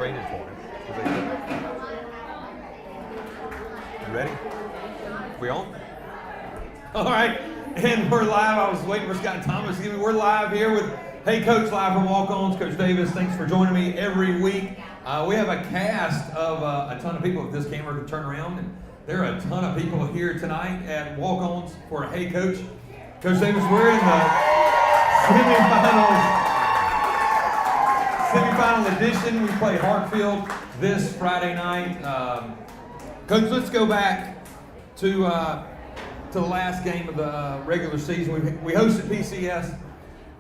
traded for him. You ready? We on? All right, and we're live. I was waiting for Scott Thomas to give me. We're live here with Hey Coach, live from Walk-Ons. Coach Davis, thanks for joining me every week. We have a cast of a ton of people. If this camera could turn around, and there are a ton of people here tonight at Walk-Ons for Hey Coach. Coach Davis, we're in the semifinal edition. We play Hartfield this Friday night. Coach, let's go back to the last game of the regular season. We hosted PCS,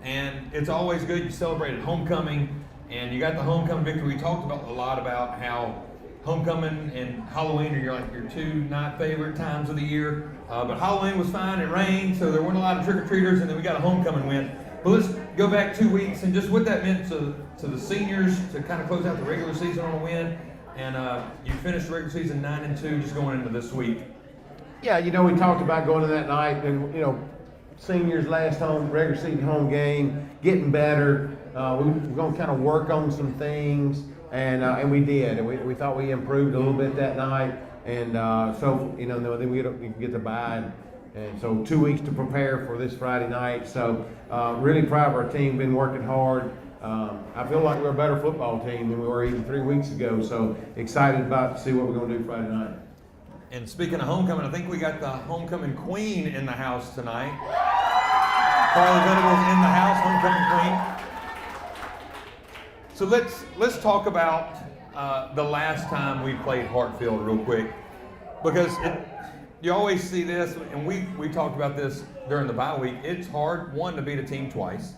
and it's always good. You celebrated homecoming, and you got the homecoming victory. We talked a lot about how homecoming and Halloween are your two not favorite times of the year. But Halloween was fine. It rained, so there weren't a lot of trick-or-treaters, and then we got a homecoming win. But let's go back 2 weeks and just what that meant to the seniors to kind of close out the regular season on a win. And you finished the regular season 9-2, just going into this week. Yeah, we talked about going to that night, and seniors last regular season home game, getting better. We're going to kind of work on some things, and we did. And we thought we improved a little bit that night, and so then we get the bye, and so 2 weeks to prepare for this Friday night. So really proud of our team. Been working hard. I feel like we're a better football team than we were even 3 weeks ago. So excited about to see what we're going to do Friday night. And speaking of homecoming, I think we got the homecoming queen in the house tonight. Carly Venables in the house, homecoming queen. So let's talk about the last time we played Hartfield real quick, because you always see this, and we talked about this during the bye week. It's hard, one, to beat a team twice,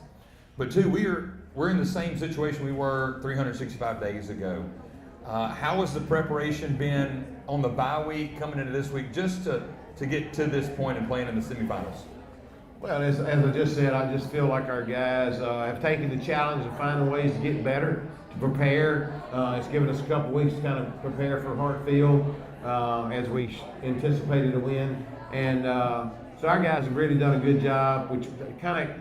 but two, we're in the same situation we were 365 days ago. How has the preparation been on the bye week coming into this week just to get to this point and playing in the semifinals? Well, as I just said, I just feel like our guys have taken the challenge of finding ways to get better, to prepare. It's given us a couple weeks to kind of prepare for Hartfield as we anticipated a win. And so our guys have really done a good job, which kind of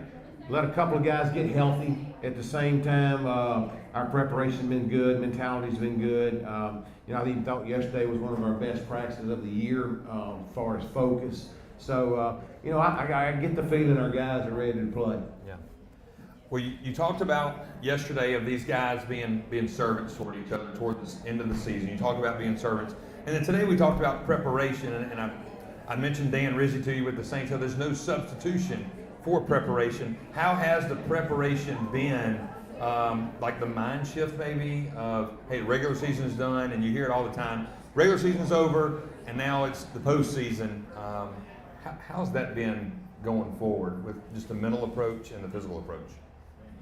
let a couple of guys get healthy at the same time. Our preparation's been good, mentality's been good. I even thought yesterday was one of our best practices of the year as far as focus. So, I get the feeling our guys are ready to play. Yeah. Well, you talked about yesterday of these guys being servants toward each other toward the end of the season. You talked about being servants. And then today we talked about preparation, and I mentioned Dan Rizzi to you with the Saints. So there's no substitution for preparation. How has the preparation been? Like the mind shift maybe of, hey, regular season's done, and you hear it all the time. Regular season's over, and now it's the postseason. How's that been going forward with just the mental approach and the physical approach?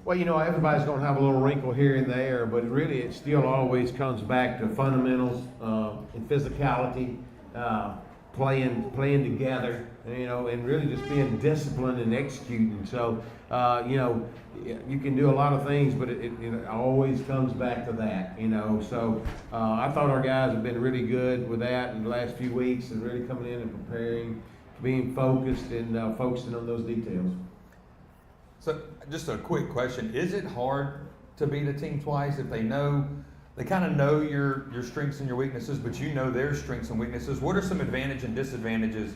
Well, everybody's going to have a little wrinkle here and there, but really it still always comes back to fundamentals and physicality, playing together, and really just being disciplined and executing. So, you can do a lot of things, but it always comes back to that, So I thought our guys have been really good with that in the last few weeks and really coming in and preparing, being focused and focusing on those details. So just a quick question. Is it hard to beat a team twice if they kind of know your strengths and your weaknesses, but you know their strengths and weaknesses? What are some advantages and disadvantages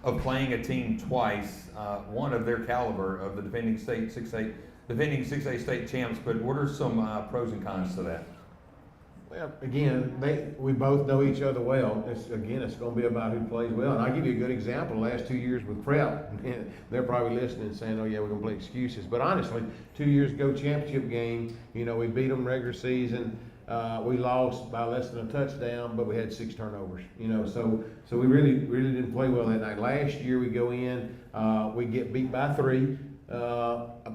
of playing a team twice, one of their caliber, of the defending 6A state champs, but what are some pros and cons to that? Well, again, we both know each other well. It's going to be about who plays well. And I'll give you a good example. The last 2 years with Prep, they're probably listening and saying, oh, yeah, we're going to play excuses. But honestly, 2 years ago, championship game, we beat them regular season. We lost by less than a touchdown, but we had 6 turnovers. So we really didn't play well that night. Last year, we go in, we get beat by 3.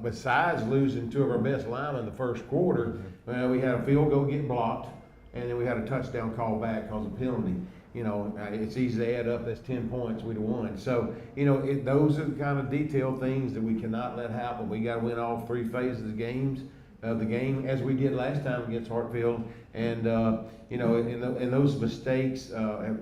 Besides losing 2 of our best linemen in the first quarter, we had a field goal get blocked, and then we had a touchdown call back because of penalty. It's easy to add up. That's 10 points. We'd have won. So, those are the kind of detailed things that we cannot let happen. We got to win all 3 phases of the game, as we did last time against Hartfield. And in those mistakes, the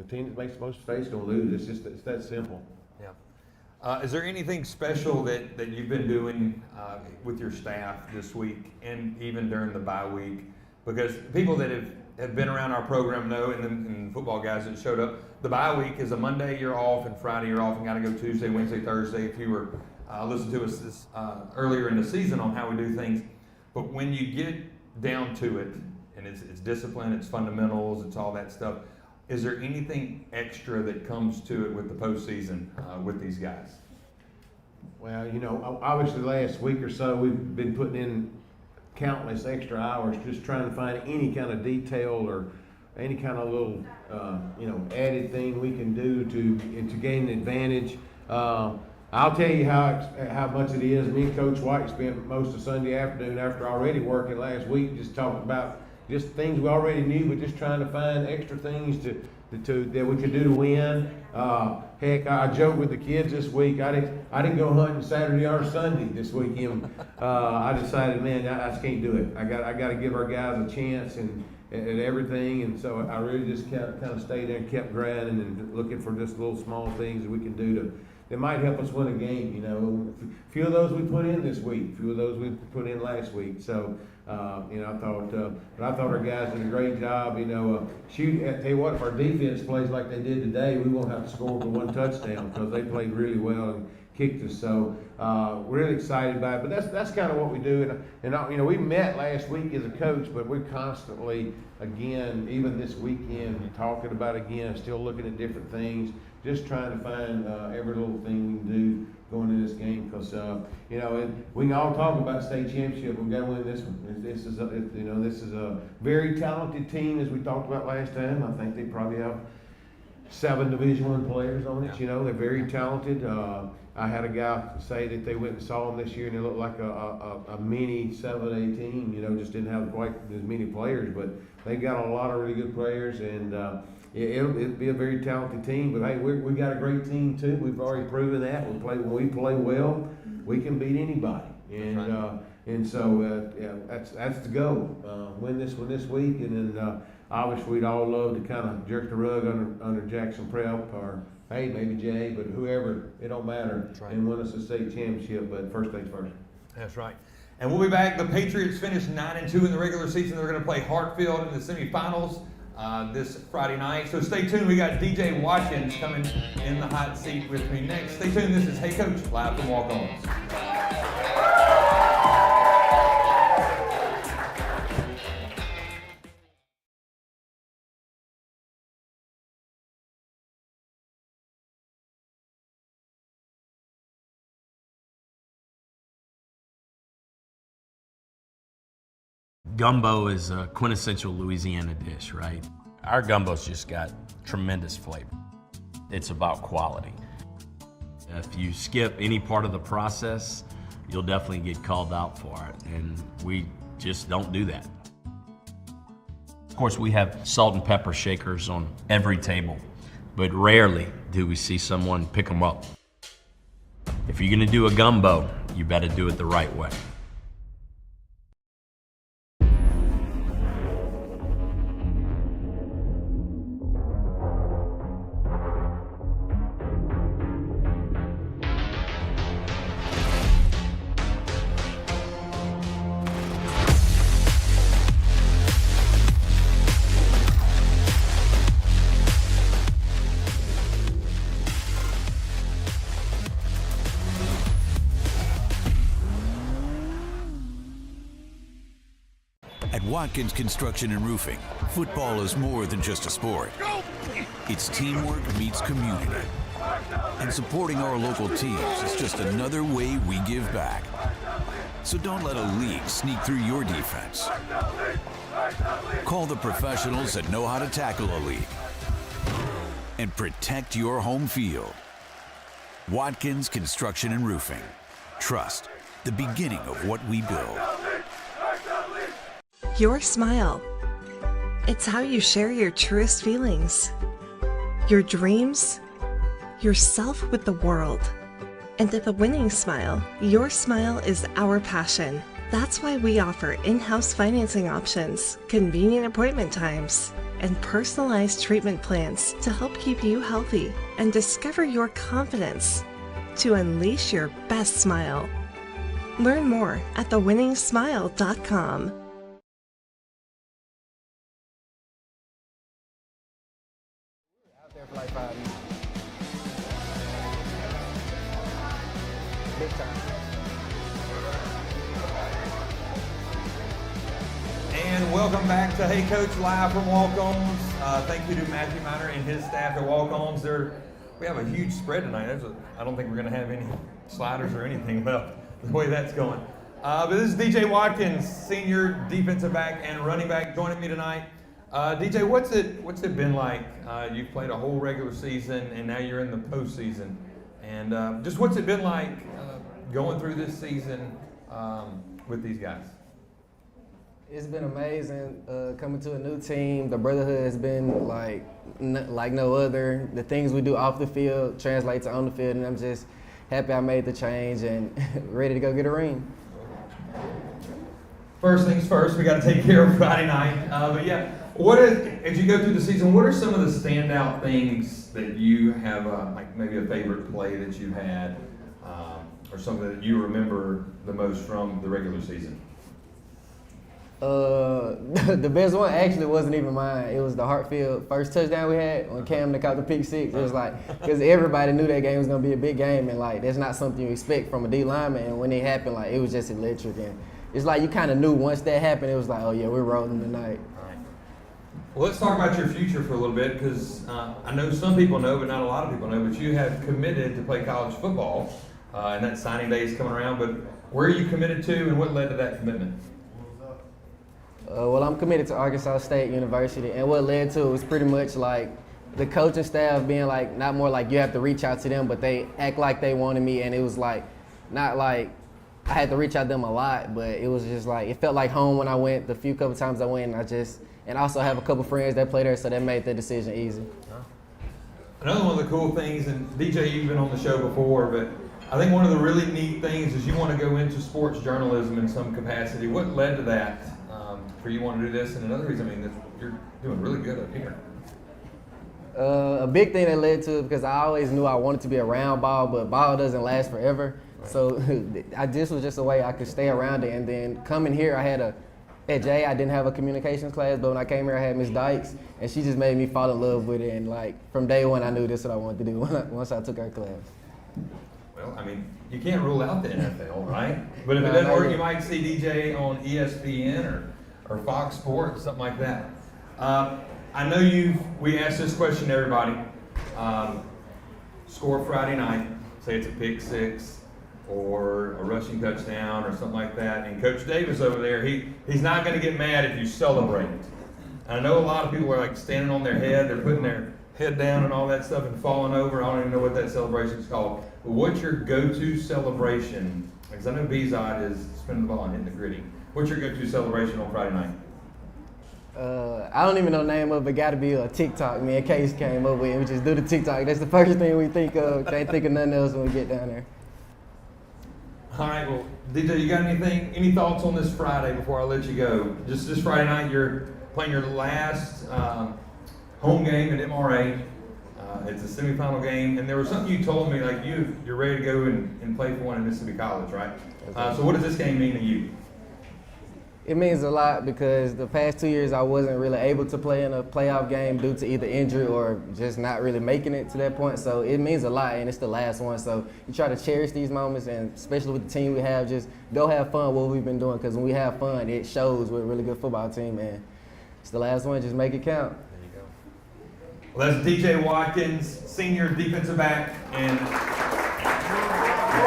team that makes the most mistakes going to lose. It's that simple. Yeah. Is there anything special that you've been doing with your staff this week and even during the bye week because people that have been around our program know, and football guys that showed up, the bye week is a Monday you're off and Friday you're off and got to go Tuesday, Wednesday, Thursday. If you were listening to us this, earlier in the season on how we do things, but when you get down to it, and it's discipline, it's fundamentals, it's all that stuff, is there anything extra that comes to it with the postseason with these guys? Well, you know, obviously the last week or so we've been putting in countless extra hours just trying to find any kind of detail or any kind of little, added thing we can do to gain an advantage. I'll tell you how much it is. Me and Coach White spent most of Sunday afternoon after already working last week just talking about just things we already knew, but just trying to find extra things that we could do to win. Heck, I joked with the kids this week. I didn't go hunting Saturday or Sunday this weekend. I decided, man, I just can't do it. I got to give our guys a chance and everything. And so I really just kind of stayed there and kept grinding and looking for just little small things that we can do that might help us win a game. You know, a few of those we put in this week, a few of those we put in last week. So, I thought our guys did a great job. You know, I tell you what, if our defense plays like they did today, we won't have to score for one touchdown because they played really well and kicked us. So, we're really excited about it. But that's kind of what we do. And we met last week as a coach, but we're constantly, again, even this weekend, talking about still looking at different things, just trying to find every little thing we can do going into this game, because and we can all talk about state championship. We've got to win this one. This is a very talented team, as we talked about last time. I think they probably have 7 Division I players on it. You know, they're very talented. I had a guy say that they went and saw them this year, and they looked like a mini 7A team. You know, just didn't have quite as many players, but they've got a lot of really good players, and it'll be a very talented team. But hey, we got a great team too. We've already proven that. When we play well, we can beat anybody. And so that's the goal. Win this one this week, and then obviously we'd all love to kind of jerk the rug under Jackson Prep, or hey, maybe Jay, but whoever, it don't matter, and win us a state championship. But first things first. That's right. And we'll be back. The Patriots finished 9-2 in the regular season. They're going to play Hartfield in the semifinals this Friday night. So stay tuned. We got DJ Watkins coming in the hot seat with me next. Stay tuned. This is Hey Coach, live from Walk-Ons. Gumbo is a quintessential Louisiana dish, right? Our gumbo's just got tremendous flavor. It's about quality. If you skip any part of the process, you'll definitely get called out for it, and we just don't do that. Of course, we have salt and pepper shakers on every table, but rarely do we see someone pick them up. If you're gonna do a gumbo, you better do it the right way. At Watkins Construction and Roofing, football is more than just a sport. It's teamwork meets community. And supporting our local teams is just another way we give back. So don't let a leak sneak through your defense. Call the professionals that know how to tackle a leak and protect your home field. Watkins Construction and Roofing. Trust, the beginning of what we build. Your smile. It's how you share your truest feelings, your dreams, yourself with the world. And at the Winning Smile, your smile is our passion. That's why we offer in-house financing options, convenient appointment times, and personalized treatment plans to help keep you healthy and discover your confidence to unleash your best smile. Learn more at thewinningsmile.com. And welcome back to Hey Coach Live from Walk-Ons. Thank you to Matthew Miner and his staff at Walk-Ons. We have a huge spread tonight. I don't think we're going to have any sliders or anything left the way that's going. But this is DJ Watkins, senior defensive back and running back, joining me tonight. DJ, what's it been like? You've played a whole regular season and now you're in the postseason. And just what's it been like going through this season with these guys? It's been amazing coming to a new team. The brotherhood has been like no other. The things we do off the field translate to on the field, and I'm just happy I made the change and ready to go get a ring. First things first, we got to take care of Friday night. But yeah, as you go through the season, what are some of the standout things that you have, like maybe a favorite play that you had, or something that you remember the most from the regular season? The best one actually wasn't even mine. It was the Hartfield first touchdown we had when Cam caught the pick six. It was like, because everybody knew that game was going to be a big game, and like, that's not something you expect from a D lineman. And when it happened, like, it was just electric. And it's like, you kind of knew once that happened, it was like, oh yeah, we're rolling tonight. Well, let's talk about your future for a little bit, because I know some people know, but not a lot of people know, but you have committed to play college football, and that signing day is coming around. But where are you committed to, and what led to that commitment? Well, I'm committed to Arkansas State University, and what led to it was pretty much like the coaching staff being like, not more like you have to reach out to them, but they act like they wanted me, and it was like, not like I had to reach out to them a lot, but it was just like, it felt like home when I went, the few couple times I went, and I also have a couple friends that play there, so that made the decision easy. Another one of the cool things, and DJ, you've been on the show before, but I think one of the really neat things is you want to go into sports journalism in some capacity. What led to that? For you want to do this, and another reason, I mean, you're doing really good up here. A big thing that led to it, because I always knew I wanted to be around ball, but ball doesn't last forever. Right. So this was just a way I could stay around it. And then coming here, at Jay, I didn't have a communications class, but when I came here, I had Miss Dykes, and she just made me fall in love with it. And like from day one, I knew this is what I wanted to do once I took her class. Well, I mean, you can't rule out the NFL, right? But if it doesn't work, you might see DJ on ESPN or Fox Sports, something like that. I know we asked this question to everybody. Score Friday night, say it's a pick six or a rushing touchdown or something like that. And Coach Davis over there, he's not going to get mad if you celebrate. And I know a lot of people are like standing on their head, they're putting their head down and all that stuff and falling over. I don't even know what that celebration is called. But what's your go-to celebration? Because I know Bezod is spinning the ball and hitting the gritty. What's your go-to celebration on Friday night? I don't even know the name of it. Got to be a TikTok. Me and Case came up with it. We just do the TikTok. That's the first thing we think of. Can't think of nothing else when we get down there. All right, well, DJ, you got any thoughts on this Friday before I let you go? Just this Friday night, you're playing your last home game at MRA. It's a semifinal game, and there was something you told me, like you're ready to go and play for one in Mississippi College, right? So what does this game mean to you? It means a lot because the past 2 years I wasn't really able to play in a playoff game due to either injury or just not really making it to that point. So it means a lot, and it's the last one. So you try to cherish these moments, and especially with the team we have, just go have fun what we've been doing, because when we have fun, it shows we're a really good football team, and it's the last one. Just make it count. There you go. Well, that's DJ Watkins, senior defensive back and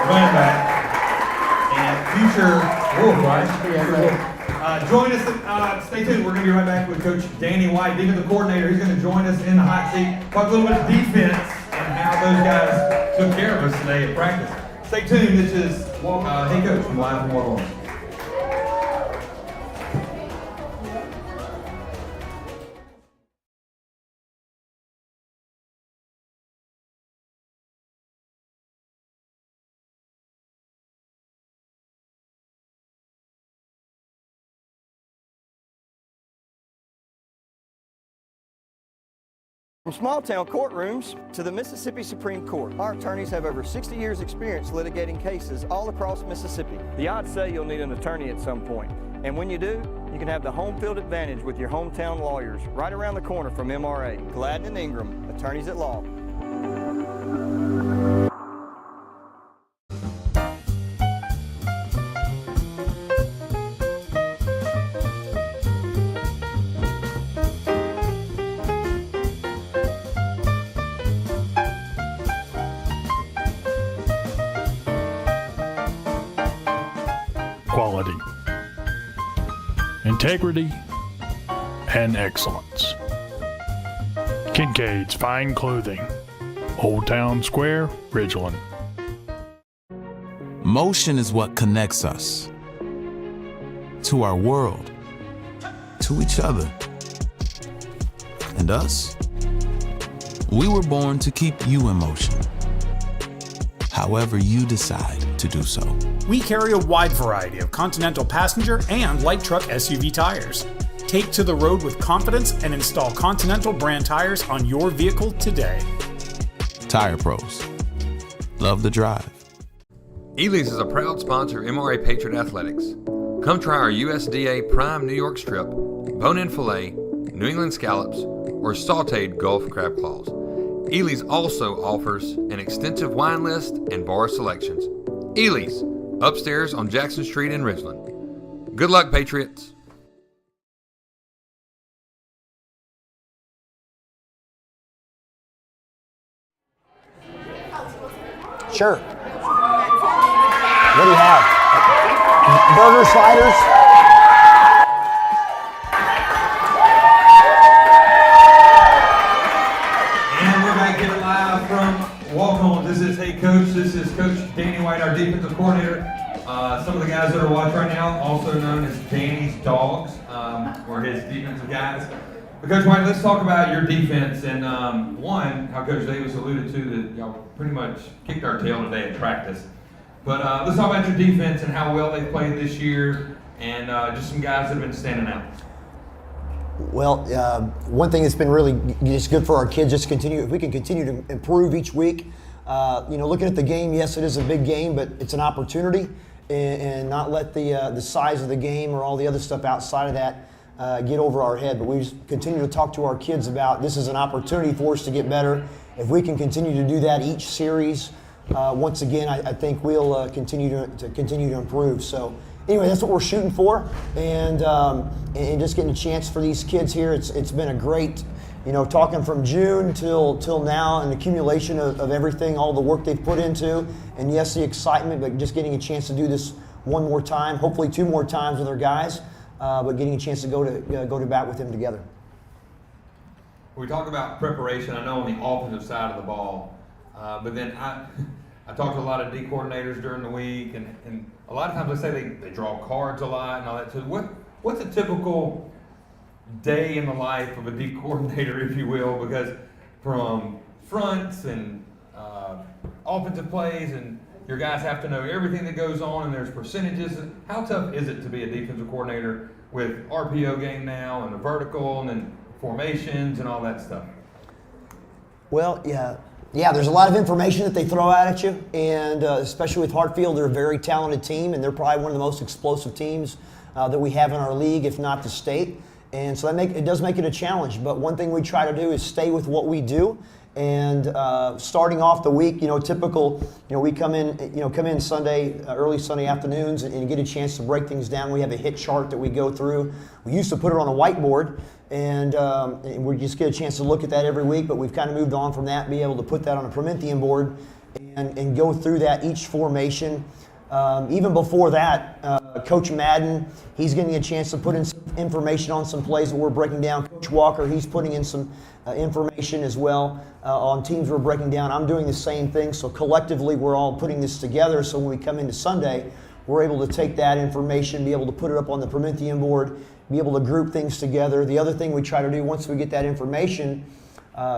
running back, and future Wolf, right? Yeah, join us, stay tuned, we're going to be right back with Coach Danny White, defensive coordinator. He's going to join us in the hot seat, talk a little bit of defense and how those guys took care of us today at practice. Stay tuned, this is Hey Coach from Live from Walk-On. From small-town courtrooms to the Mississippi Supreme Court, our attorneys have over 60 years' experience litigating cases all across Mississippi. The odds say you'll need an attorney at some point, and when you do, you can have the home field advantage with your hometown lawyers right around the corner from MRA. Gladden and Ingram, attorneys at law. quality, integrity, and excellence. Kincaid's Fine Clothing, Old Town Square, Ridgeland. Motion is what connects us to our world, to each other, and us. We were born to keep you in motion, however you decide to do so. We carry a wide variety of Continental passenger and light truck SUV tires. Take to the road with confidence and install Continental brand tires on your vehicle today. Tire Pros. Love the drive. Ely's is a proud sponsor of MRA Patriot Athletics. Come try our USDA Prime New York Strip, bone-in filet, New England scallops, or sauteed Gulf crab claws. Ely's also offers an extensive wine list and bar selections. Ely's, upstairs on Jackson Street in Ridgeland. Good luck, Patriots. Sure. What do you have? Burger sliders? And we're back here live from Walk-Ons. This is Hey Coach. This is Coach Danny White, our defensive coordinator. Some of the guys that are watching right now, also known as Danny's Dogs, or his defensive guys. But Coach White, let's talk about your defense. And one, how Coach Davis alluded to that y'all pretty much kicked our tail today at practice. But let's talk about your defense and how well they played this year, and just some guys that have been standing out. Well, one thing that's been really just good for our kids, just continue. If we can continue to improve each week, looking at the game, yes, it is a big game, but it's an opportunity, and not let the size of the game or all the other stuff outside of that get over our head. But we just continue to talk to our kids about this is an opportunity for us to get better. If we can continue to do that each series, once again, I think we'll continue to improve. So anyway, that's what we're shooting for, and just getting a chance for these kids here. It's been a great, talking from June till now, an accumulation of everything, all the work they've put into, and yes, the excitement, but just getting a chance to do this one more time, hopefully 2 more times with our guys, but getting a chance to go to bat with them together. We talk about preparation, I know on the offensive side of the ball, but then I talk to a lot of D coordinators during the week, and a lot of times they say they draw cards a lot and all that. So what's a typical day in the life of a D coordinator, if you will? Because from fronts and offensive plays, and your guys have to know everything that goes on, and there's percentages. How tough is it to be a defensive coordinator with RPO game now and a vertical and then formations and all that stuff? Well, yeah, there's a lot of information that they throw out at you, and especially with Hartfield, they're a very talented team, and they're probably one of the most explosive teams that we have in our league, if not the state. And so it does make it a challenge. But one thing we try to do is stay with what we do. And starting off the week, typical, we come in Sunday, early Sunday afternoons, and get a chance to break things down. We have a hit chart that we go through. We used to put it on a whiteboard, and we just get a chance to look at that every week, but we've kind of moved on from that, be able to put that on a Promethean board and go through that each formation. Even before that, Coach Madden, he's getting a chance to put in some information on some plays that we're breaking down. Coach Walker, he's putting in some information as well on teams we're breaking down. I'm doing the same thing, so collectively we're all putting this together, so when we come into Sunday, we're able to take that information, be able to put it up on the Promethean board, be able to group things together. The other thing we try to do once we get that information,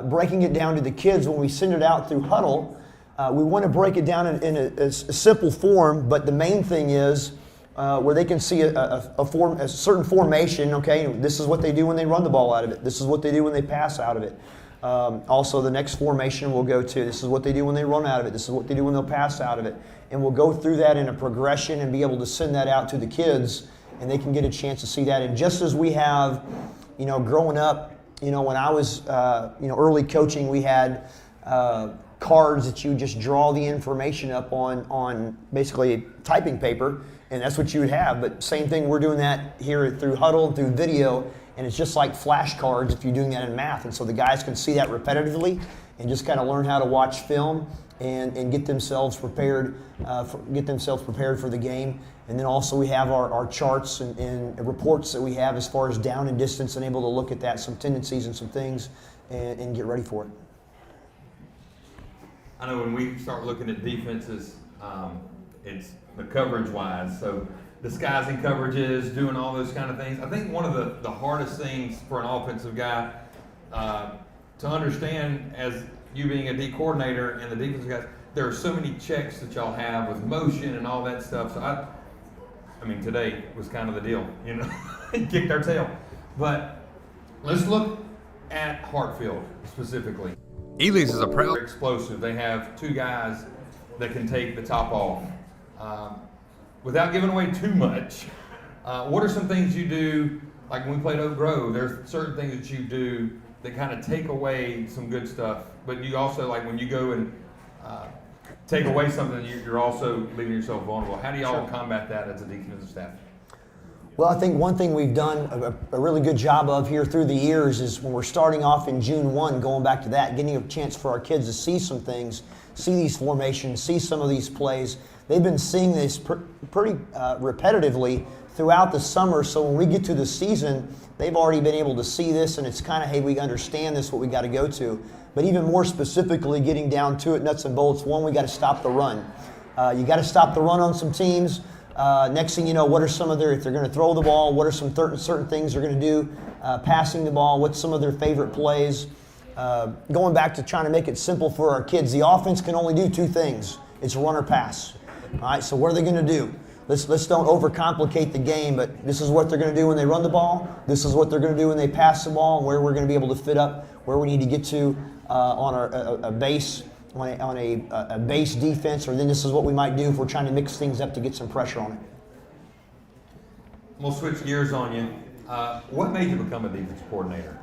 breaking it down to the kids when we send it out through Huddle, we want to break it down in a simple form, but the main thing is where they can see a certain formation. Okay, this is what they do when they run the ball out of it. This is what they do when they pass out of it. Also, the next formation we'll go to, this is what they do when they run out of it. This is what they do when they'll pass out of it. And we'll go through that in a progression and be able to send that out to the kids, and they can get a chance to see that. And just as we have, growing up, when I was, early coaching, we had cards that you just draw the information up on basically typing paper, and that's what you would have. But same thing, we're doing that here through Huddle, through video, and it's just like flashcards if you're doing that in math. And so the guys can see that repetitively and just kind of learn how to watch film and get themselves prepared for the game. And then also we have our charts and reports that we have as far as down and distance, and able to look at that, some tendencies and some things, and get ready for it. I know when we start looking at defenses, it's the coverage-wise. So disguising coverages, doing all those kind of things. I think one of the hardest things for an offensive guy to understand, as you being a D coordinator and the defensive guys, there are so many checks that y'all have with motion and all that stuff. So I mean, today was kind of the deal, you know, kicked our tail. But let's look at Hartfield specifically. Ely's is a proud They're explosive. They have two guys that can take the top off. Without giving away too much, what are some things you do, like when we played Oak Grove, there's certain things that you do that kind of take away some good stuff, but you also, like when you go and take away something, you're also leaving yourself vulnerable. How do y'all combat that as a defensive staff? Well, I think one thing we've done a really good job of here through the years is when we're starting off in June 1, going back to that, getting a chance for our kids to see some things, see these formations, see some of these plays. They've been seeing this pretty repetitively throughout the summer, so when we get to the season, they've already been able to see this, and it's kind of, hey, we understand this, what we got to go to. But even more specifically, getting down to it, nuts and bolts, one, we got to stop the run. You got to stop the run on some teams. Next thing you know, what are some of their, if they're going to throw the ball, what are some certain things they're going to do? Passing the ball, what's some of their favorite plays? Going back to trying to make it simple for our kids, the offense can only do two things. It's run or pass. All right, so what are they going to do? Let's don't overcomplicate the game, but this is what they're going to do when they run the ball. This is what they're going to do when they pass the ball, and where we're going to be able to fit up, where we need to get to on a base defense, or then this is what we might do if we're trying to mix things up to get some pressure on it. We'll switch gears on you. What made you become a defensive coordinator?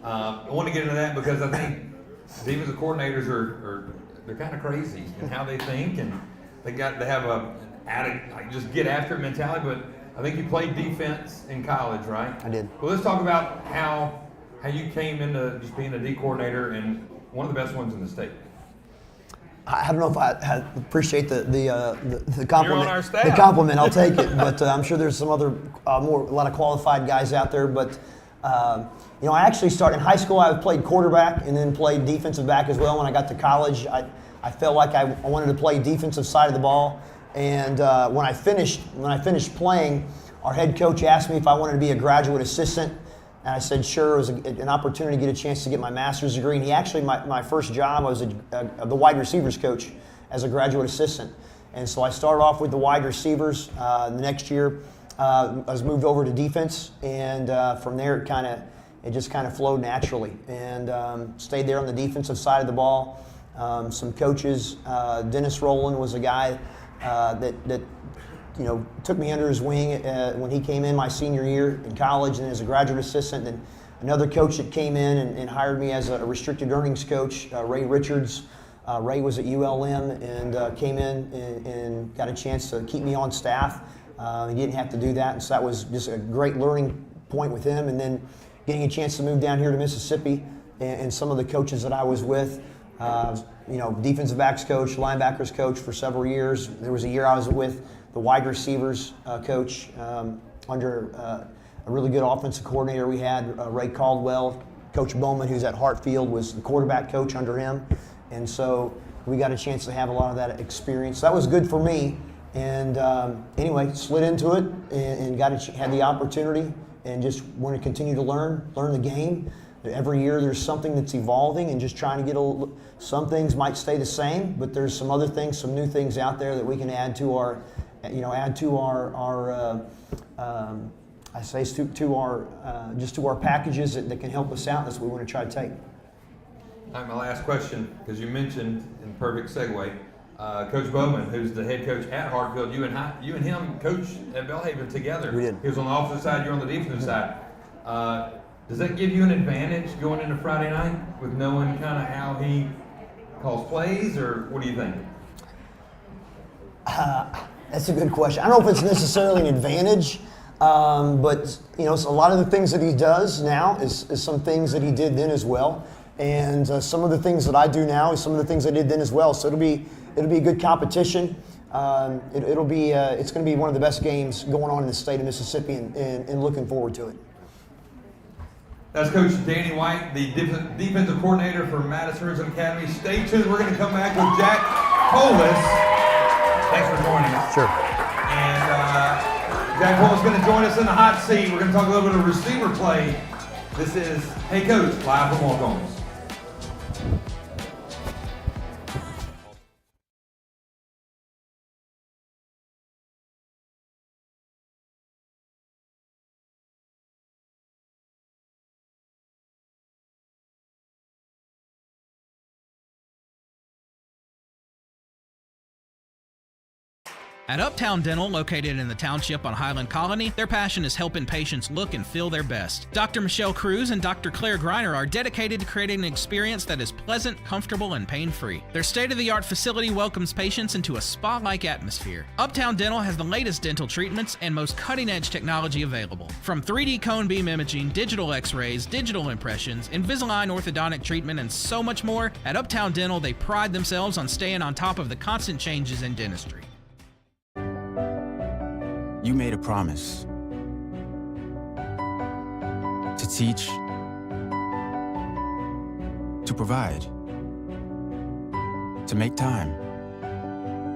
I want to get into that because I think defensive coordinators they're kind of crazy in how they think, and they have a just get after it mentality. But I think you played defense in college, right? I did. Well, let's talk about how you came into just being a D coordinator and one of the best ones in the state. I don't know if I appreciate the compliment. You're on our staff. The compliment, I'll take it. But I'm sure there's some other a lot of qualified guys out there. But I actually started in high school. I played quarterback and then played defensive back as well. When I got to college, I felt like I wanted to play defensive side of the ball. And when I finished playing, our head coach asked me if I wanted to be a graduate assistant. And I said, sure. It was an opportunity to get a chance to get my master's degree. And he actually, my first job, I was the wide receivers coach as a graduate assistant. And so I started off with the wide receivers. The next year, I was moved over to defense. And from there, it just kind of flowed naturally. And stayed there on the defensive side of the ball. Some coaches, Dennis Rowland was a guy that took me under his wing when he came in my senior year in college and as a graduate assistant. And another coach that came in and hired me as a restricted earnings coach, Ray Richards. Ray was at ULM and came in and got a chance to keep me on staff. He didn't have to do that, and so that was just a great learning point with him. And then getting a chance to move down here to Mississippi and some of the coaches that I was with. Defensive backs coach, linebackers coach for several years. There was a year I was with the wide receivers coach under a really good offensive coordinator we had, Ray Caldwell. Coach Bowman, who's at Hartfield, was the quarterback coach under him. And so we got a chance to have a lot of that experience. So that was good for me. And anyway, slid into it and had the opportunity and just want to continue to learn the game. Every year there's something that's evolving and just trying to get some things might stay the same, but there's some other things, some new things out there that we can add to our packages that can help us out. That's what we want to try to take. All right, my last question, because you mentioned, in perfect segue, Coach Bowman, who's the head coach at Hartfield, you and him coached at Belhaven together. We did. He was on the offensive side, you're on the defensive side. Does that give you an advantage going into Friday night with knowing kind of how he calls plays, or what do you think? That's a good question. I don't know if it's necessarily an advantage, but a lot of the things that he does now is some things that he did then as well, and some of the things that I do now is some of the things I did then as well. So it'll be a good competition. It's going to be one of the best games going on in the state of Mississippi, and looking forward to it. That's Coach Danny White, the defensive coordinator for Madison Ridgeland Academy. Stay tuned. We're going to come back with Jack Polis. Thanks for joining us. Sure. And Jack Polis is going to join us in the hot seat. We're going to talk a little bit of receiver play. This is Hey Coach, live from Walk-Ons. At Uptown Dental, located in the township on Highland Colony, their passion is helping patients look and feel their best. Dr. Michelle Cruz and Dr. Claire Greiner are dedicated to creating an experience that is pleasant, comfortable, and pain-free. Their state-of-the-art facility welcomes patients into a spa-like atmosphere. Uptown Dental has the latest dental treatments and most cutting-edge technology available. From 3D cone beam imaging, digital x-rays, digital impressions, Invisalign orthodontic treatment, and so much more, at Uptown Dental they pride themselves on staying on top of the constant changes in dentistry. You made a promise to teach, to provide, to make time,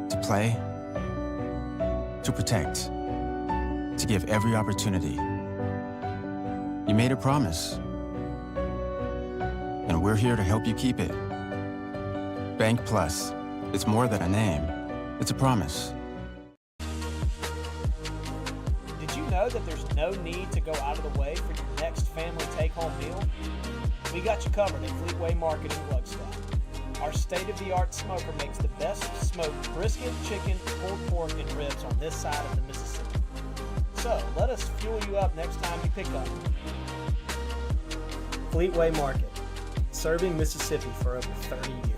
to play, to protect, to give every opportunity. You made a promise, and we're here to help you keep it. Bank Plus, it's more than a name, it's a promise. Know that there's no need to go out of the way for your next family take-home meal? We got you covered at Fleetway Market in Gluckstadt. Our state-of-the-art smoker makes the best smoked brisket, chicken, pulled pork, and ribs on this side of the Mississippi. So let us fuel you up next time you pick up. Fleetway Market, serving Mississippi for over 30 years.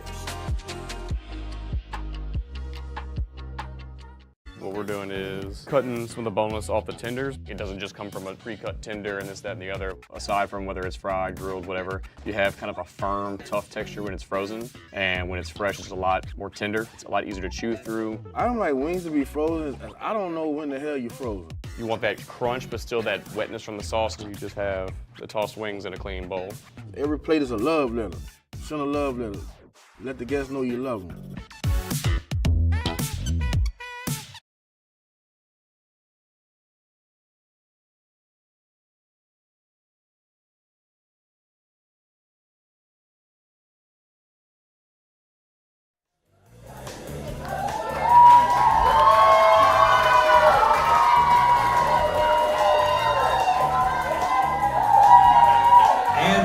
What we're doing is cutting some of the boneless off the tenders. It doesn't just come from a pre-cut tender and this, that, and the other. Aside from whether it's fried, grilled, whatever, you have kind of a firm, tough texture when it's frozen. And when it's fresh, it's a lot more tender. It's a lot easier to chew through. I don't like wings to be frozen. I don't know when the hell you're frozen. You want that crunch, but still that wetness from the sauce. You just have the tossed wings in a clean bowl. Every plate is a love letter. Send a love letter. Let the guests know you love them.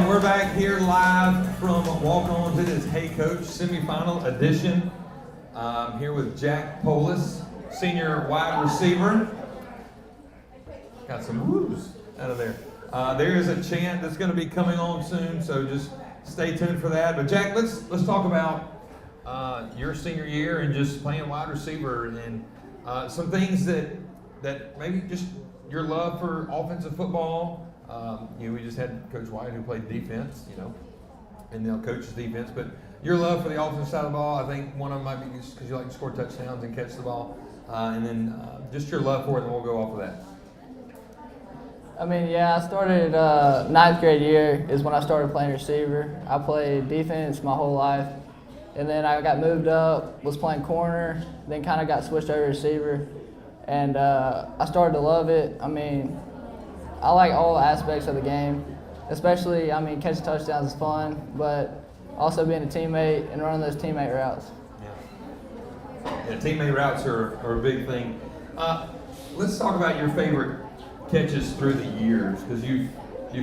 We're back here live from Walk-Ons. It is Hey Coach, semifinal edition. Here with Jack Polis, senior wide receiver. Got some woos out of there. There is a chant that's going to be coming on soon, so just stay tuned for that. But Jack, let's talk about your senior year and just playing wide receiver and some things that maybe just your love for offensive football. We just had Coach White who played defense, and now coaches defense. But your love for the offensive side of the ball, I think one of them might be just because you like to score touchdowns and catch the ball, and then just your love for it, and we'll go off of that. I started ninth grade year is when I started playing receiver. I played defense my whole life, and then I got moved up, was playing corner, then kind of got switched over to receiver, and I started to love it. I like all aspects of the game, especially, catching touchdowns is fun, but also being a teammate and running those teammate routes. Yeah, teammate routes are a big thing. Let's talk about your favorite catches through the years, because you've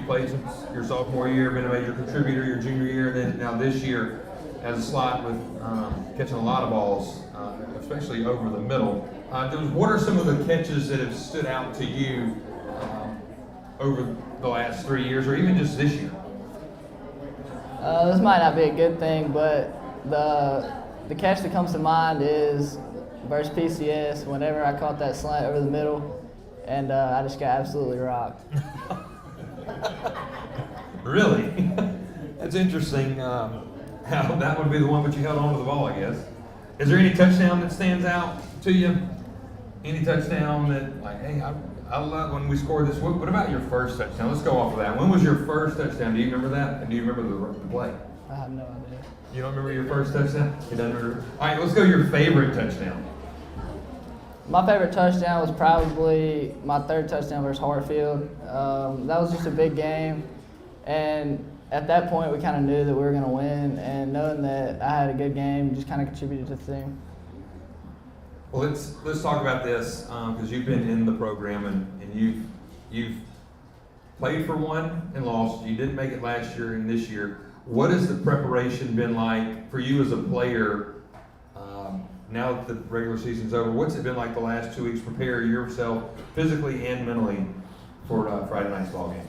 played since your sophomore year, been a major contributor your junior year, and then now this year as a slot with catching a lot of balls, especially over the middle. What are some of the catches that have stood out to you over the last 3 years, or even just this year? This might not be a good thing, but the catch that comes to mind is versus PCS, whenever I caught that slant over the middle, and I just got absolutely rocked. Really? That's interesting how that would be the one, but you held on to the ball, I guess. Is there any touchdown that stands out to you? Any touchdown that, like, hey, I love when we scored this. What about your first touchdown? Let's go off of that. When was your first touchdown? Do you remember that? And do you remember the play? I have no idea. You don't remember your first touchdown? You don't remember? All right, let's go your favorite touchdown. My favorite touchdown was probably my third touchdown versus Hartfield. That was just a big game, and at that point we kind of knew that we were going to win, and knowing that I had a good game just kind of contributed to the team. Well, let's talk about this because you've been in the program and you've played for one and lost. You didn't make it last year and this year. What has the preparation been like for you as a player now that the regular season's over? What's it been like the last 2 weeks? Prepare yourself physically and mentally for Friday night's ball game.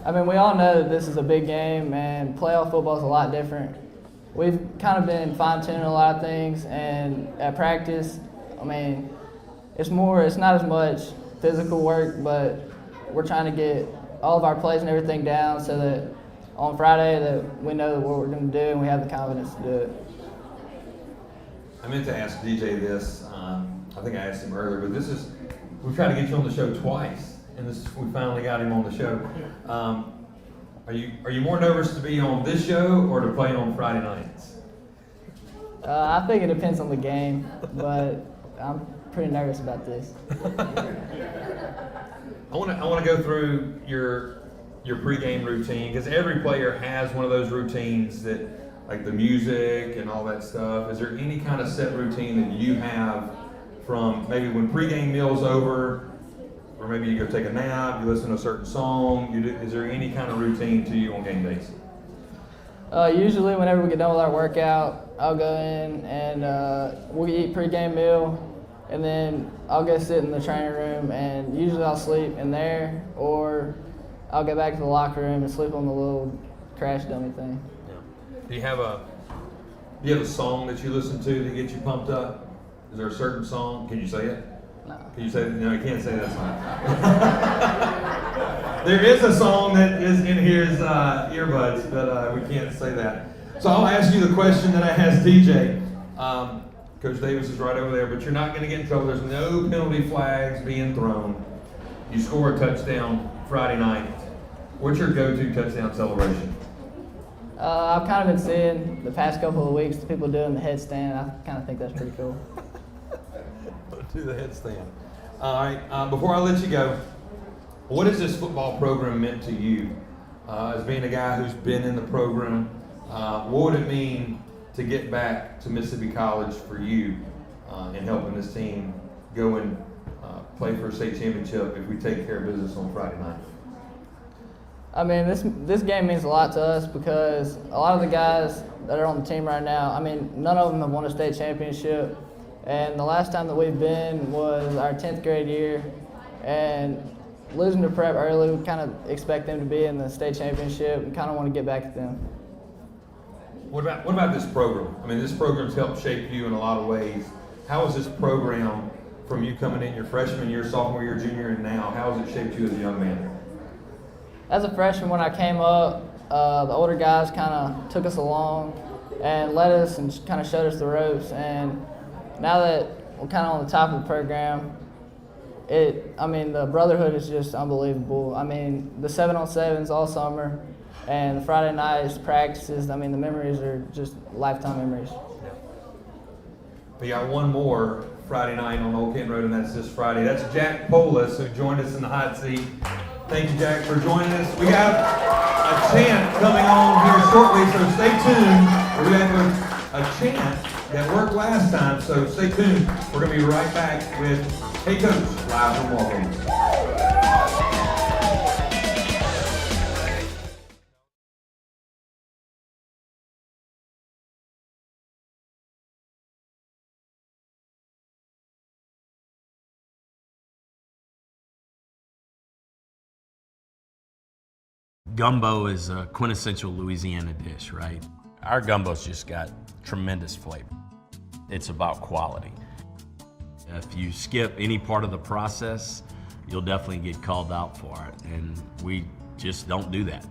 I mean, we all know that this is a big game, and playoff football is a lot different. We've kind of been fine-tuning a lot of things, and at practice, I mean, it's not as much physical work, but we're trying to get all of our plays and everything down so that on Friday that we know what we're going to do and we have the confidence to do it. I meant to ask DJ this. I think I asked him earlier, but we've tried to get you on the show twice, and we finally got him on the show. Are you more nervous to be on this show or to play on Friday nights? I think it depends on the game, but I'm pretty nervous about this. I want to go through your pregame routine because every player has one of those routines that, like the music and all that stuff. Is there any kind of set routine that you have from maybe when pregame meal's over, or maybe you go take a nap, you listen to a certain song? Is there any kind of routine to you on game days? Usually whenever we get done with our workout, I'll go in and we'll eat pregame meal, and then I'll go sit in the training room, and usually I'll sleep in there, or I'll go back to the locker room and sleep on the little crash dummy thing. Do you have a song that you listen to that gets you pumped up? Is there a certain song? Can you say it? No. Can you say it? No, you can't say that song. There is a song that is in his earbuds, but we can't say that. So I'll ask you the question that I asked DJ. Coach Davis is right over there, but you're not going to get in trouble. There's no penalty flags being thrown. You score a touchdown Friday night. What's your go-to touchdown celebration? I've kind of been seeing the past couple of weeks people doing the headstand. I kind of think that's pretty cool. Do the headstand. All right, before I let you go, what has this football program meant to you? As being a guy who's been in the program, what would it mean to get back to Mississippi College for you in helping this team go and play for a state championship if we take care of business on Friday night? I mean, this game means a lot to us because a lot of the guys that are on the team right now, I mean, none of them have won a state championship. And the last time that we've been was our 10th grade year. And losing to Prep early, we kind of expect them to be in the state championship and kind of want to get back at them. What about this program? I mean, this program's helped shape you in a lot of ways. How has this program, from you coming in your freshman year, sophomore year, junior, and now, how has it shaped you as a young man? As a freshman, when I came up, the older guys kind of took us along and led us and kind of showed us the ropes. And now that we're kind of on the top of the program, the brotherhood is just unbelievable. I mean, the 7-on-7s all summer and the Friday nights practices, I mean, the memories are just lifetime memories. We got one more Friday night on Old Kent Road, and that's this Friday. That's Jack Polis, who joined us in the hot seat. Thank you, Jack, for joining us. We have a chant coming on here shortly, so stay tuned. We have a chant that worked last time, so stay tuned. We're going to be right back with Hey Coach, live from Walgreens. Gumbo is a quintessential Louisiana dish, right? Our gumbo's just got tremendous flavor. It's about quality. If you skip any part of the process, you'll definitely get called out for it, and we just don't do that.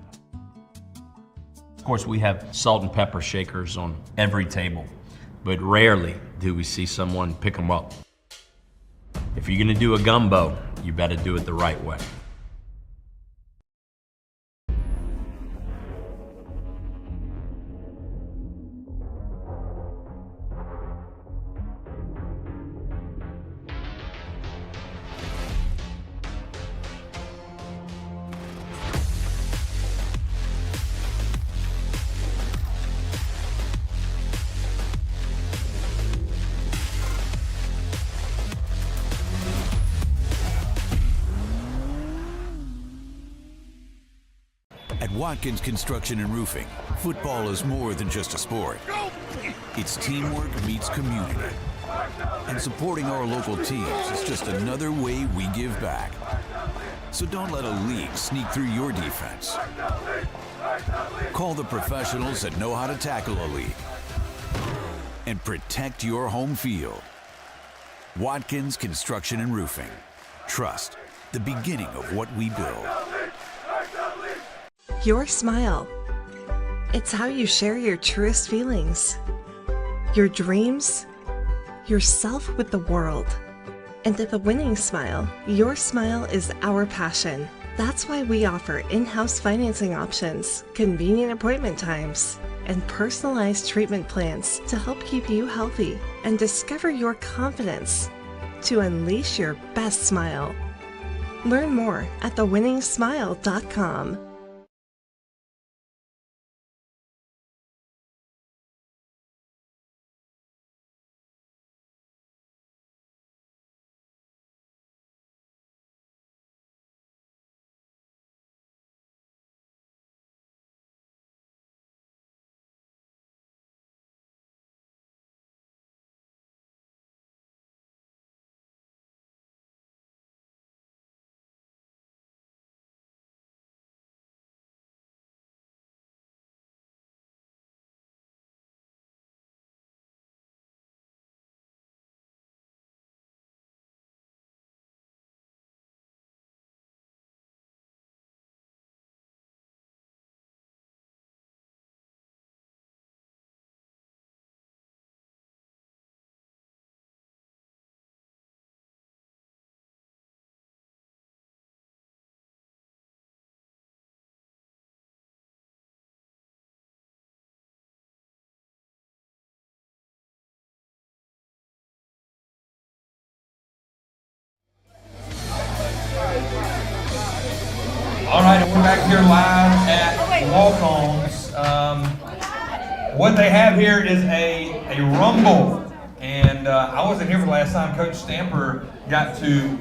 Of course, we have salt and pepper shakers on every table. but rarely do we see someone pick them up. If you're gonna do a gumbo, you better do it the right way. At Watkins Construction and Roofing, football is more than just a sport. It's teamwork meets community. And supporting our local teams is just another way we give back. So don't let a leak sneak through your defense. Call the professionals that know how to tackle a leak and protect your home field. Watkins Construction and Roofing. Trust, the beginning of what we build. Your smile. It's how you share your truest feelings, your dreams, yourself with the world. And at the Winning Smile, your smile is our passion. That's why we offer in-house financing options, convenient appointment times, and personalized treatment plans to help keep you healthy and discover your confidence to unleash your best smile. Learn more at thewinningsmile.com. All right, and we're back here live at Walk-Ons. What they have here is a rumble, and I wasn't here for the last time. Coach Stamper got to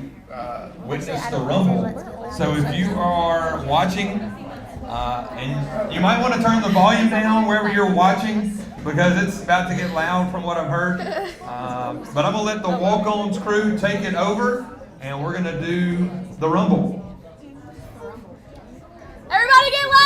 witness the rumble. So if you are watching, and you might want to turn the volume down wherever you're watching, because it's about to get loud from what I've heard. But I'm going to let the Walk-Ons crew take it over, and we're going to do the rumble. Everybody get loud!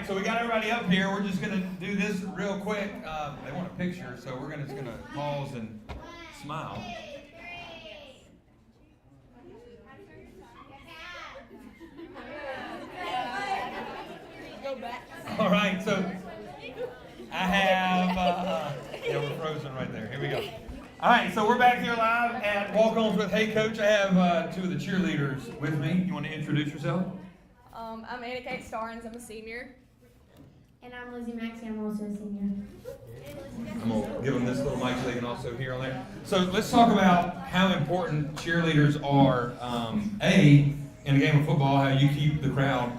So we got everybody up here. We're just gonna do this real quick. They want a picture, so we're just gonna pause and smile. All right, so I have, yeah, we're frozen right there. Here we go. All right, so we're back here live at Walk-Ons with Hey Coach. I have two of the cheerleaders with me. You want to introduce yourself? I'm Anna Kate Starnes. I'm a senior. And I'm Lizzie Maxey. I'm also a senior. I'm going to give them this little mic so they can also hear on there. So let's talk about how important cheerleaders are, in a game of football, how you keep the crowd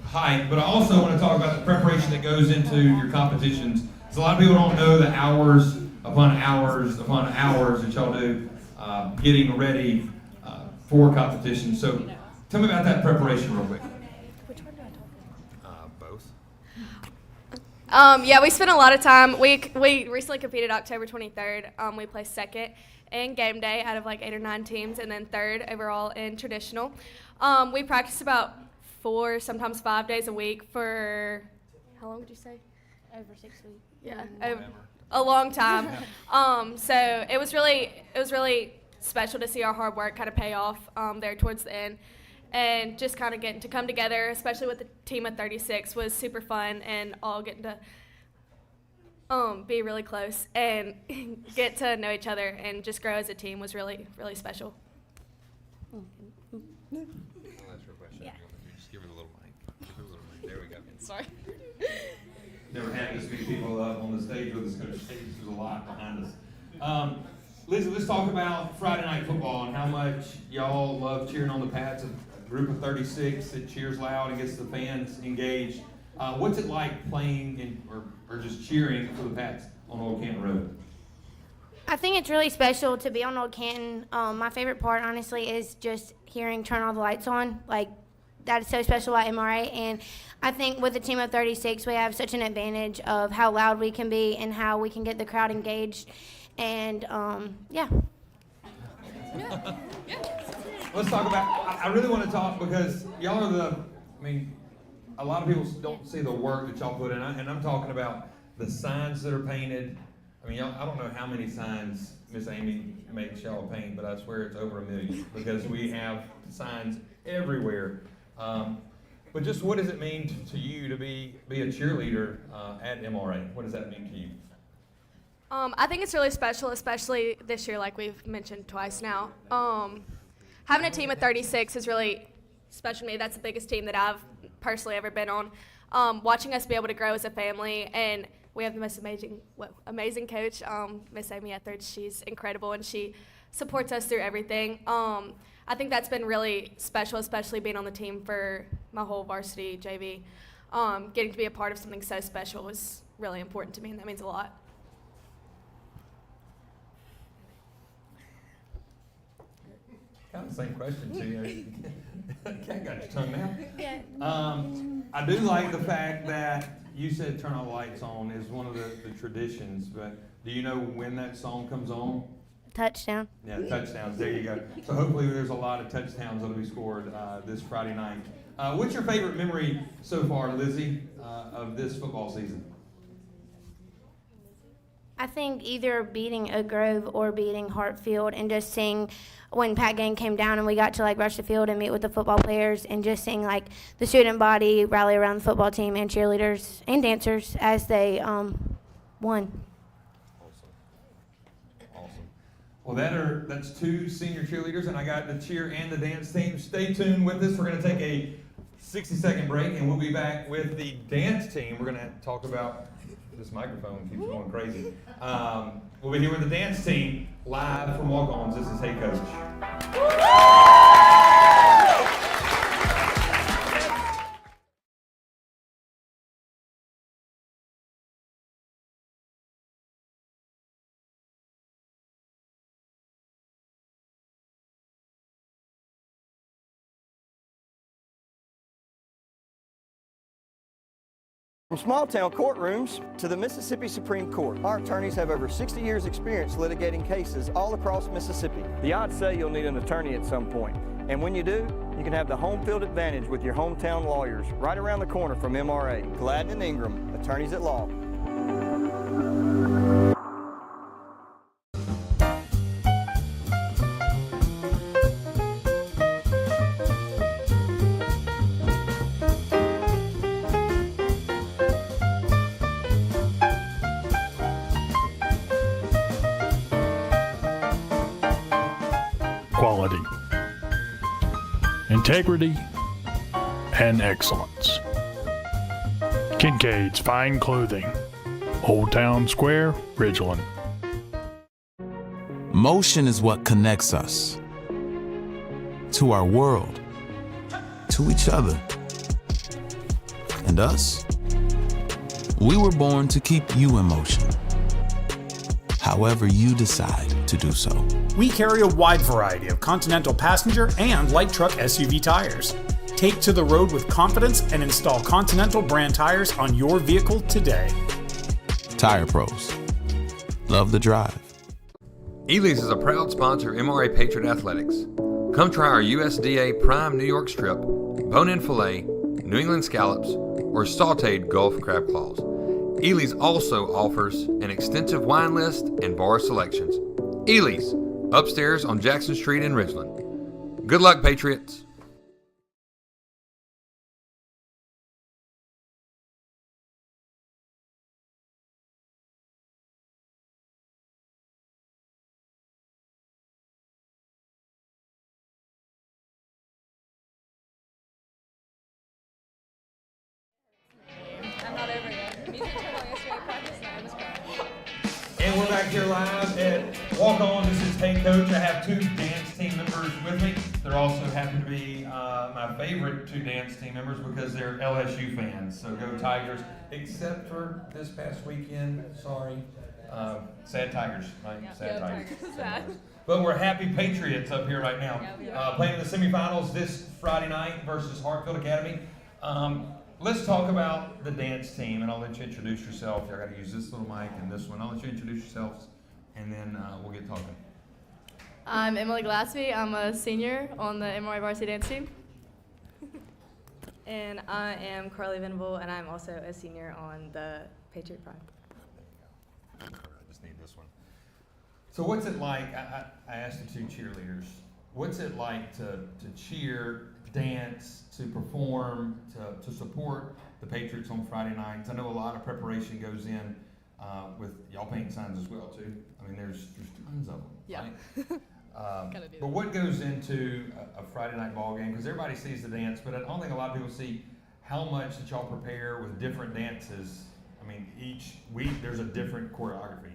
hyped, but I also want to talk about the preparation that goes into your competitions. So a lot of people don't know the hours upon hours upon hours that y'all do getting ready for competitions. So tell me about that preparation real quick. Which one do I talk about? Both. Yeah, we spent a lot of time. We recently competed October 23rd. We placed second in game day out of like 8 or 9 teams, and then third overall in traditional. We practiced about 4, sometimes 5 days a week for, how long would you say? Over 6 weeks. Yeah, a long time. So it was really special to see our hard work kind of pay off there towards the end. And just kind of getting to come together, especially with the team of 36, was super fun, and all getting to be really close and get to know each other and just grow as a team was really, really special. That's your question. Yeah. Just give her the little mic. Give her the little mic. There we go. Sorry. Never had this many people up on the stage with us. Coach Steve, there's a lot behind us. Lizzie, let's talk about Friday night football and how much y'all love cheering on the Pats. A group of 36 that cheers loud and gets the fans engaged. What's it like playing or just cheering for the Pats on Old Canton Road? I think it's really special to be on Old Canton. My favorite part, honestly, is just hearing Turn All the Lights On. Like, that is so special about MRA. And I think with a team of 36, we have such an advantage of how loud we can be and how we can get the crowd engaged. And, yeah. Let's talk about, I really want to talk because y'all are a lot of people don't see the work that y'all put in, and I'm talking about the signs that are painted. I mean, I don't know how many signs Miss Amy makes y'all paint, but I swear it's over 1 million because we have signs everywhere. But just what does it mean to you to be a cheerleader at MRA? What does that mean to you? I think it's really special, especially this year, like we've mentioned twice now. Having a team of 36 is really special to me. That's the biggest team that I've personally ever been on. Watching us be able to grow as a family, and we have the most amazing coach, Miss Amy Etheridge. She's incredible, and she supports us through everything. I think that's been really special, especially being on the team for my whole varsity JV. Getting to be a part of something so special was really important to me, and that means a lot. Kind of the same question to you. Cat got your tongue now. Yeah. I do like the fact that you said Turn All the Lights On is one of the traditions, but do you know when that song comes on? Touchdown. Yeah, touchdowns. There you go. So hopefully there's a lot of touchdowns that will be scored this Friday night. What's your favorite memory so far, Lizzie, of this football season? I think either beating Oak Grove or beating Hartfield, and just seeing when Pat Gang came down and we got to like rush the field and meet with the football players, and just seeing like the student body rally around the football team and cheerleaders and dancers as they won. Awesome. Well, that's 2 senior cheerleaders, and I got the cheer and the dance team. Stay tuned with us. We're going to take a 60-second break, and we'll be back with the dance team. We're going to talk about this microphone keeps going crazy. We'll be here with the dance team live from Walk-Ons. This is Hey Coach. From small-town courtrooms to the Mississippi Supreme Court, our attorneys have over 60 years' experience litigating cases all across Mississippi. The odds say you'll need an attorney at some point, and when you do, you can have the home field advantage with your hometown lawyers right around the corner from MRA. Gladden and Ingram, attorneys at law. Quality, integrity, and excellence. Kincaid's Fine Clothing, Old Town Square, Ridgeland. Motion is what connects us to our world, to each other, and us. We were born to keep you in motion, however you decide to do so. We carry a wide variety of Continental passenger and light truck SUV tires. Take to the road with confidence and install Continental brand tires on your vehicle today. Tire Pros. Love the drive. Ely's is a proud sponsor of MRA Patriot Athletics. Come try our USDA Prime New York Strip, bone-in filet, New England scallops, or sauteed Gulf crab claws. Ely's also offers an extensive wine list and bar selections. Ely's, upstairs on Jackson Street in Ridgeland. Good luck, Patriots. And we're back here live at Walk On. This is Hey Coach. I have two dance team members with me. They're also happen to be my favorite two dance team members because they're LSU fans. So go Tigers, except for this past weekend. Sorry. Sad Tigers, right? Sad Tigers. But we're happy Patriots up here right now. Playing in the semifinals this Friday night versus Hartfield Academy. Let's talk about the dance team, and I'll let you introduce yourself. Y'all got to use this little mic and this one. I'll let you introduce yourselves, and then we'll get talking. I'm Emily Glassby. I'm a senior on the MRA varsity dance team. And I am Carly Venable, and I'm also a senior on the Patriot Prime. I just need this one. So what's it like, I asked the two cheerleaders, what's it like to cheer, dance, to perform, to support the Patriots on Friday nights? I know a lot of preparation goes in with y'all paint signs as well too. I mean, there's tons of them, right? But what goes into a Friday night ball game? Because everybody sees the dance, but I don't think a lot of people see how much that y'all prepare with different dances. I mean, each week there's a different choreography.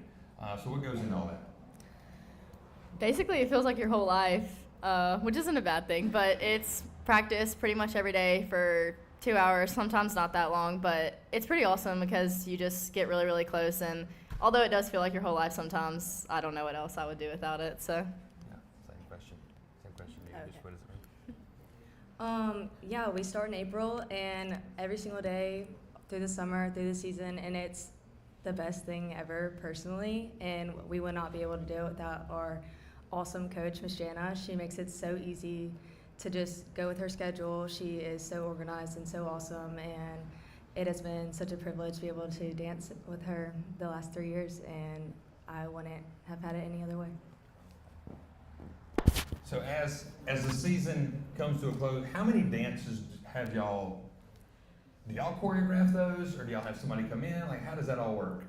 So what goes into all that? Basically, it feels like your whole life, which isn't a bad thing, but it's practice pretty much every day for 2 hours, sometimes not that long, but it's pretty awesome because you just get really, really close. And although it does feel like your whole life sometimes, I don't know what else I would do without it. So. Yeah, same question. Same question to you. Okay. Just what is it? Yeah, we start in April, and every single day through the summer, through the season, and it's the best thing ever personally, and we would not be able to do it without our awesome coach, Miss Jana. She makes it so easy to just go with her schedule. She is so organized and so awesome, and it has been such a privilege to be able to dance with her the last 3 years, and I wouldn't have had it any other way. So as the season comes to a close, how many dances have y'all? Do y'all choreograph those, or do y'all have somebody come in? Like, how does that all work?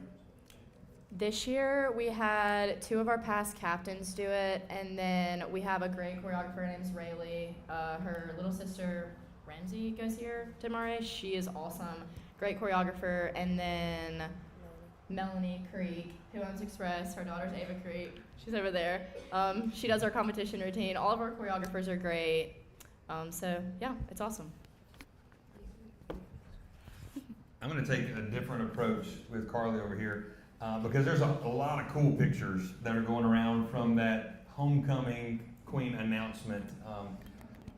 This year, we had 2 of our past captains do it, and then we have a great choreographer named Rayleigh. Her little sister, Renzi, goes here to MRA. She is awesome. Great choreographer. And then Melanie Creek, who owns Express. Her daughter's Ava Creek. She's over there. She does our competition routine. All of our choreographers are great. So, yeah, it's awesome. I'm going to take a different approach with Carly over here. Because there's a lot of cool pictures that are going around from that homecoming queen announcement.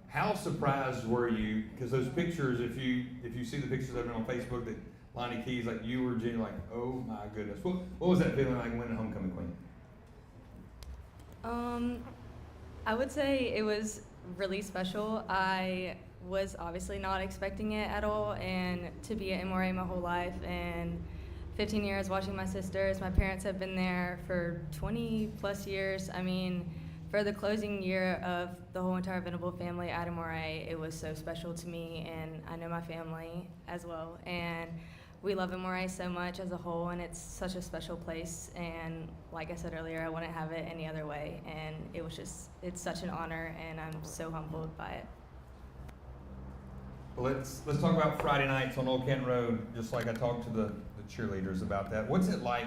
How surprised were you? Because those pictures, if you see the pictures that have been on Facebook, that Lonnie Keys, like you were genuinely like, oh my goodness. What was that feeling like winning homecoming queen? I would say it was really special. I was obviously not expecting it at all, and to be at MRA my whole life, and 15 years watching my sisters. My parents have been there for 20 plus years. I mean, for the closing year of the whole entire Venable family at MRA, it was so special to me, and I know my family as well. And we love MRA so much as a whole, and it's such a special place. And like I said earlier, I wouldn't have it any other way. And it's such an honor, and I'm so humbled by it. Well, let's talk about Friday nights on Old Canton Road, just like I talked to the cheerleaders about that. What's it like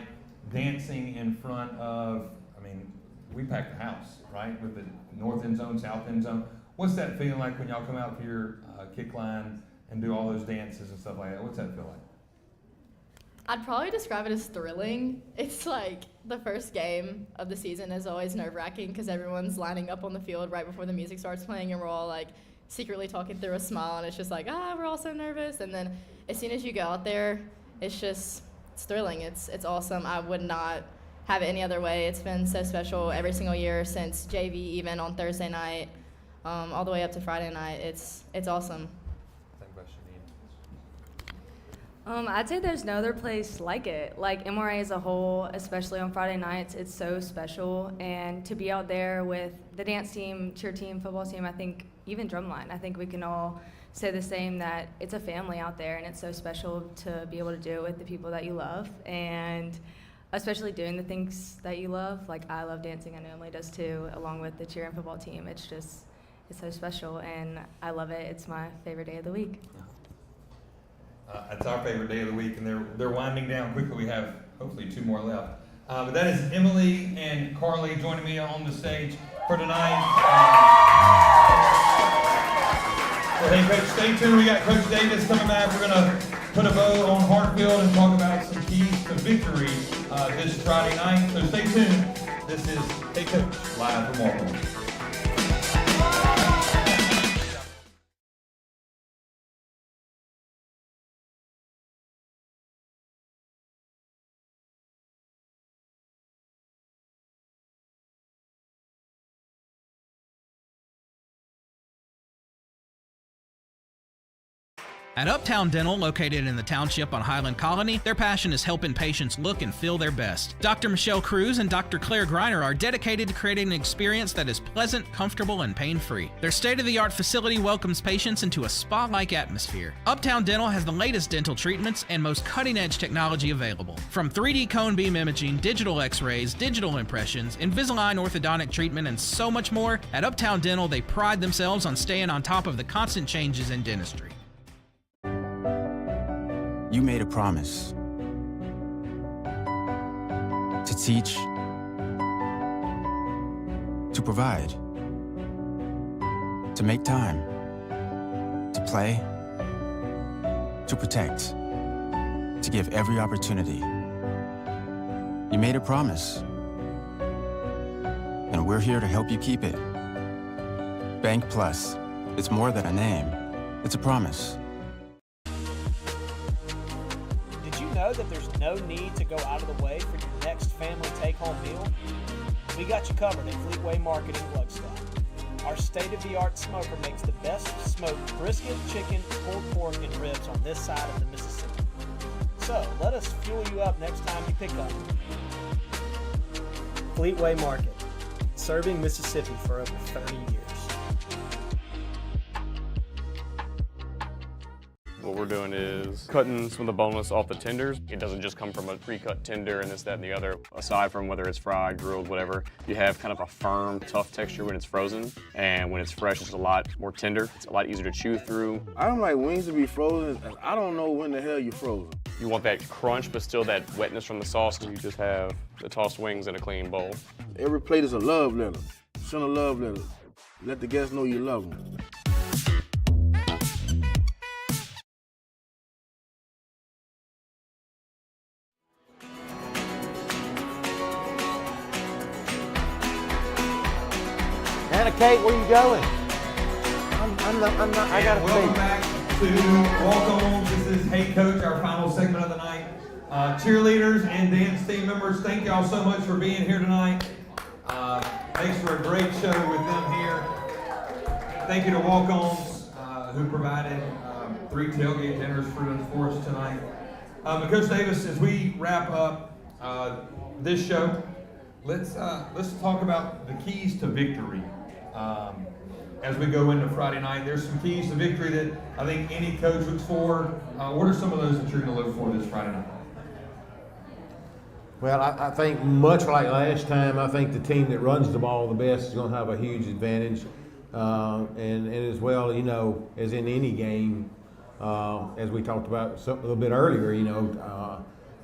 dancing in front of, I mean, we packed the house, right? With the north end zone, south end zone. What's that feeling like when y'all come out for your kick line and do all those dances and stuff like that? What's that feel like? I'd probably describe it as thrilling. It's like the first game of the season is always nerve-wracking because everyone's lining up on the field right before the music starts playing, and we're all like secretly talking through a smile, and it's just like, we're all so nervous. And then as soon as you go out there, it's thrilling. It's awesome. I would not have it any other way. It's been so special every single year since JV, even on Thursday night, all the way up to Friday night. It's awesome. I'd say there's no other place like it. Like MRA as a whole, especially on Friday nights, it's so special. And to be out there with the dance team, cheer team, football team, I think even drumline, I think we can all say the same, that it's a family out there, and it's so special to be able to do it with the people that you love, and especially doing the things that you love. Like I love dancing, I know Emily does too, along with the cheer and football team. It's so special, and I love it. It's my favorite day of the week. It's our favorite day of the week, and they're winding down quickly. We have hopefully 2 more left. But that is Emily and Carly joining me on the stage for tonight. Well, hey, Coach, stay tuned. We got Coach Davis coming back. We're going to put a bow on Hartfield and talk about some keys to victory this Friday night. So stay tuned. This is Hey Coach, live from Waltham. At Uptown Dental, located in the township on Highland Colony, their passion is helping patients look and feel their best. Dr. Michelle Cruz and Dr. Claire Griner are dedicated to creating an experience that is pleasant, comfortable, and pain-free. Their state-of-the-art facility welcomes patients into a spa-like atmosphere. Uptown Dental has the latest dental treatments and most cutting-edge technology available. From 3D cone beam imaging, digital x-rays, digital impressions, Invisalign orthodontic treatment, and so much more, at Uptown Dental they pride themselves on staying on top of the constant changes in dentistry. You made a promise to teach, to provide, to make time, to play, to protect, to give every opportunity. You made a promise, and we're here to help you keep it. Bank Plus, it's more than a name, it's a promise. Know that there's no need to go out of the way for your next family take-home meal? We got you covered at Fleetway Market in Gluckstadt. Our state-of-the-art smoker makes the best smoked brisket, chicken, pulled pork, and ribs on this side of the Mississippi. So let us fuel you up next time you pick up. Fleetway Market, serving Mississippi for over 30 years. What we're doing is cutting some of the boneless off the tenders. It doesn't just come from a pre-cut tender and this, that, and the other. Aside from whether it's fried, grilled, whatever, you have kind of a firm, tough texture when it's frozen. And when it's fresh, it's a lot more tender. It's a lot easier to chew through. I don't like wings to be frozen, and I don't know when the hell you're frozen. You want that crunch, but still that wetness from the sauce. You just have the tossed wings in a clean bowl. Every plate is a love letter. Send a love letter. Let the guests know you love them. Anna Kate, where you going? I gotta welcome back to Walk On. This is Hey Coach, our final segment of the night. Cheerleaders and dance team members, thank y'all so much for being here tonight. Thanks for a great show with them here. Thank you to Walk Ons who provided 3 tailgate dinners for us tonight. But Coach Davis, as we wrap up this show, let's talk about the keys to victory. As we go into Friday night, there's some keys to victory that I think any coach looks for. What are some of those that you're going to look for this Friday night? Well, I think much like last time, I think the team that runs the ball the best is going to have a huge advantage. And as well, you know, as in any game, as we talked about a little bit earlier, you know,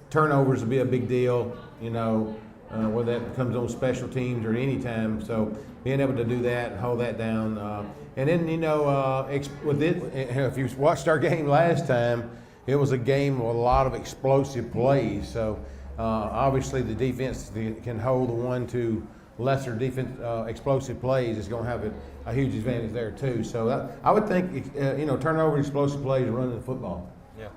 turnovers will be a big deal, you know, whether that comes on special teams or any time. So being able to do that and hold that down. And then, you know, with it, if you watched our game last time, it was a game with a lot of explosive plays. So obviously the defense can hold the 1-2 lesser defense, explosive plays is going to have a huge advantage there too. So I would think, turnover, explosive plays, running the football. Yeah.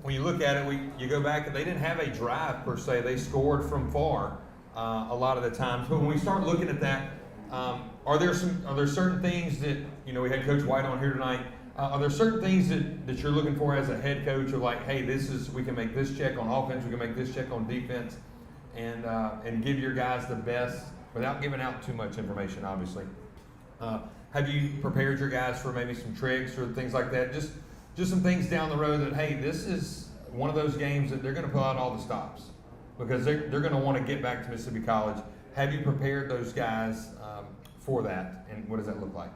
When you look at it, you go back and they didn't have a drive per se. They scored from far a lot of the times. But when we start looking at that, are there certain things that, we had Coach White on here tonight. Are there certain things that you're looking for as a head coach of like, hey, we can make this check on offense, we can make this check on defense, and give your guys the best without giving out too much information, obviously. Have you prepared your guys for maybe some tricks or things like that? Just some things down the road that, hey, this is one of those games that they're going to pull out all the stops because they're going to want to get back to Mississippi College. Have you prepared those guys for that, and what does that look like?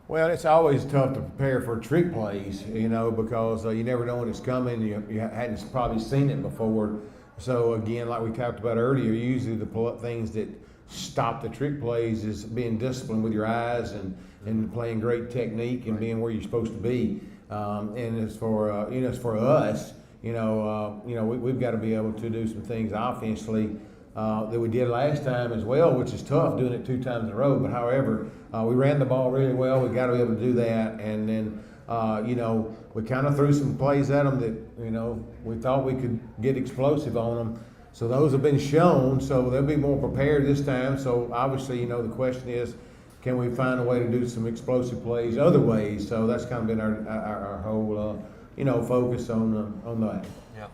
Well, it's always tough to prepare for trick plays, because you never know when it's coming. You hadn't probably seen it before. So again, like we talked about earlier, usually the things that stop the trick plays is being disciplined with your eyes and playing great technique and being where you're supposed to be. And as for us, we've got to be able to do some things offensively that we did last time as well, which is tough doing it 2 times in a row. But however, we ran the ball really well. We got to be able to do that, and then we kind of threw some plays at them that we thought we could get explosive on them. So those have been shown, so they'll be more prepared this time. So obviously, the question is, can we find a way to do some explosive plays other ways? So that's kind of been our whole focus on that. Yeah.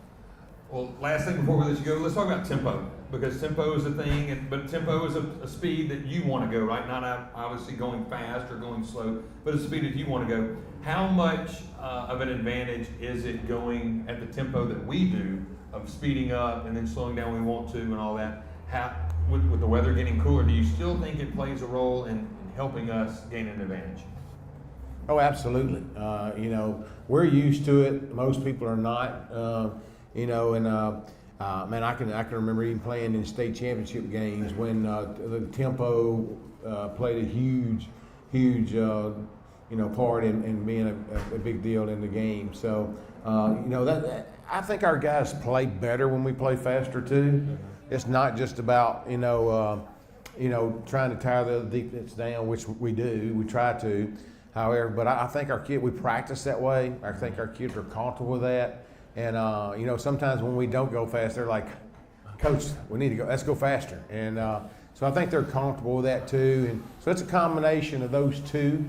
Well, last thing before we let you go, let's talk about tempo, because tempo is a thing, but tempo is a speed that you want to go, right? Not obviously going fast or going slow, but a speed that you want to go. How much of an advantage is it going at the tempo that we do, of speeding up and then slowing down when we want to and all that? With the weather getting cooler, do you still think it plays a role in helping us gain an advantage? Oh, absolutely. We're used to it. Most people are not. Man, I can remember even playing in state championship games when the tempo played a huge part in being a big deal in the game. So that I think our guys play better when we play faster too. It's not just about trying to tire the other defense down, which we do. We try to, however, but I think we practice that way. I think our kids are comfortable with that. And sometimes when we don't go fast, they're like, "Coach, we need to go. Let's go faster." And so I think they're comfortable with that too. And so it's a combination of those two.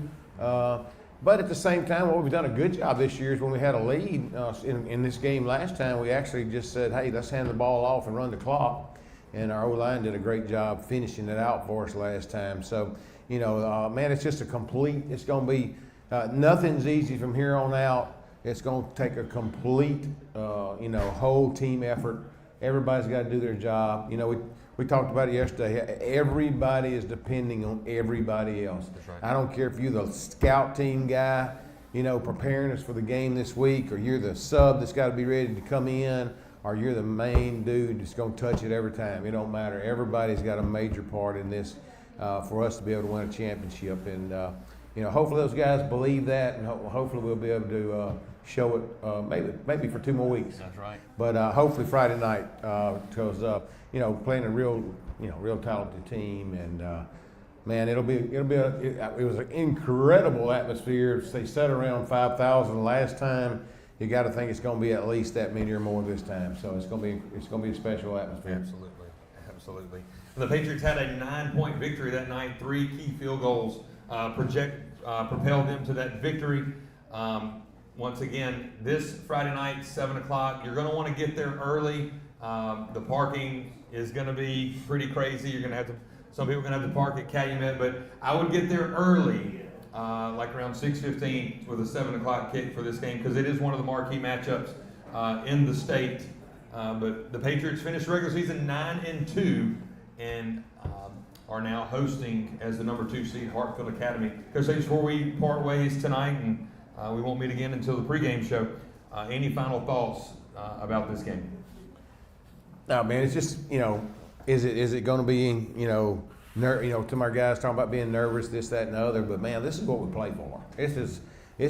But at the same time, what we've done a good job this year is when we had a lead in this game last time, we actually just said, "Hey, let's hand the ball off and run the clock." And our O-line did a great job finishing it out for us last time. So, man, it's just it's going to be, nothing's easy from here on out. It's going to take a complete, whole team effort. Everybody's got to do their job. We talked about it yesterday. Everybody is depending on everybody else. That's right. I don't care if you're the scout team guy, preparing us for the game this week, or you're the sub that's got to be ready to come in, or you're the main dude that's going to touch it every time. It don't matter. Everybody's got a major part in this for us to be able to win a championship. And, hopefully those guys believe that, and hopefully we'll be able to show it maybe for 2 more weeks. That's right. But hopefully Friday night, because playing a real talented team, and man, it was an incredible atmosphere. They set around 5,000 last time. You got to think it's going to be at least that many or more this time. So it's going to be a special atmosphere. Absolutely. And the Patriots had a 9-point victory that night. 3 key field goals propelled them to that victory. Once again, this Friday night, 7 o'clock. You're going to want to get there early. The parking is going to be pretty crazy. Some people are going to have to park at Calumet, but I would get there early, like around 6:15 with a 7 o'clock kick for this game, because it is one of the marquee matchups in the state. But the Patriots finished the regular season 9-2 and are now hosting as the number 2 seed Hartfield Academy. Coach, before we part ways tonight, and we won't meet again until the pregame show, any final thoughts about this game? No, man, it's just, is it going to be, to my guys talking about being nervous, this, that, and the other, but man, this is what we play for. This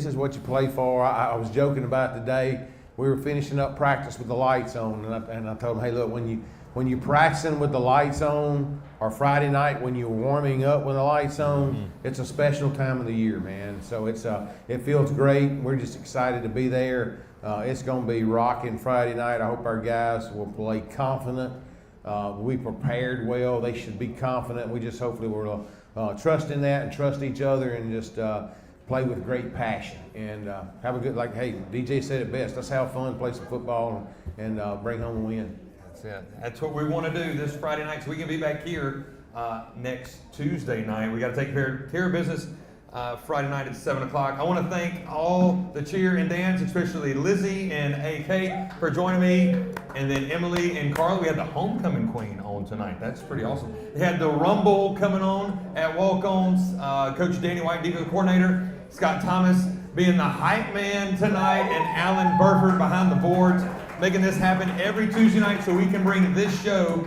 is what you play for. I was joking about today. We were finishing up practice with the lights on, and I told them, hey, look, when when you're practicing with the lights on, or Friday night when you're warming up with the lights on, it's a special time of the year, man. So it feels great. We're just excited to be there. It's going to be rocking Friday night. I hope our guys will play confident. We prepared well. They should be confident. We just hopefully will trust in that and trust each other and just play with great passion and have a good, like, hey, DJ said it best. Let's have fun, play some football, and bring home a win. That's it. That's what we want to do this Friday night, so we can be back here next Tuesday night. We got to take care of business Friday night at 7 o'clock. I want to thank all the cheer and dance, especially Lizzie and AK for joining me, and then Emily and Carla. We had the homecoming queen on tonight. That's pretty awesome. They had the Rumble coming on at walk-ons. Coach Danny White, defensive coordinator. Scott Thomas being the hype man tonight, and Alan Burford behind the boards, making this happen every Tuesday night so we can bring this show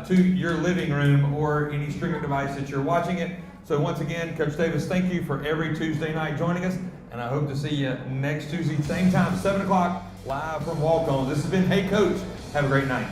to your living room or any streaming device that you're watching it. So once again, Coach Davis, thank you for every Tuesday night joining us, and I hope to see you next Tuesday, same time, 7 o'clock, live from Walk-On. This has been Hey Coach. Have a great night.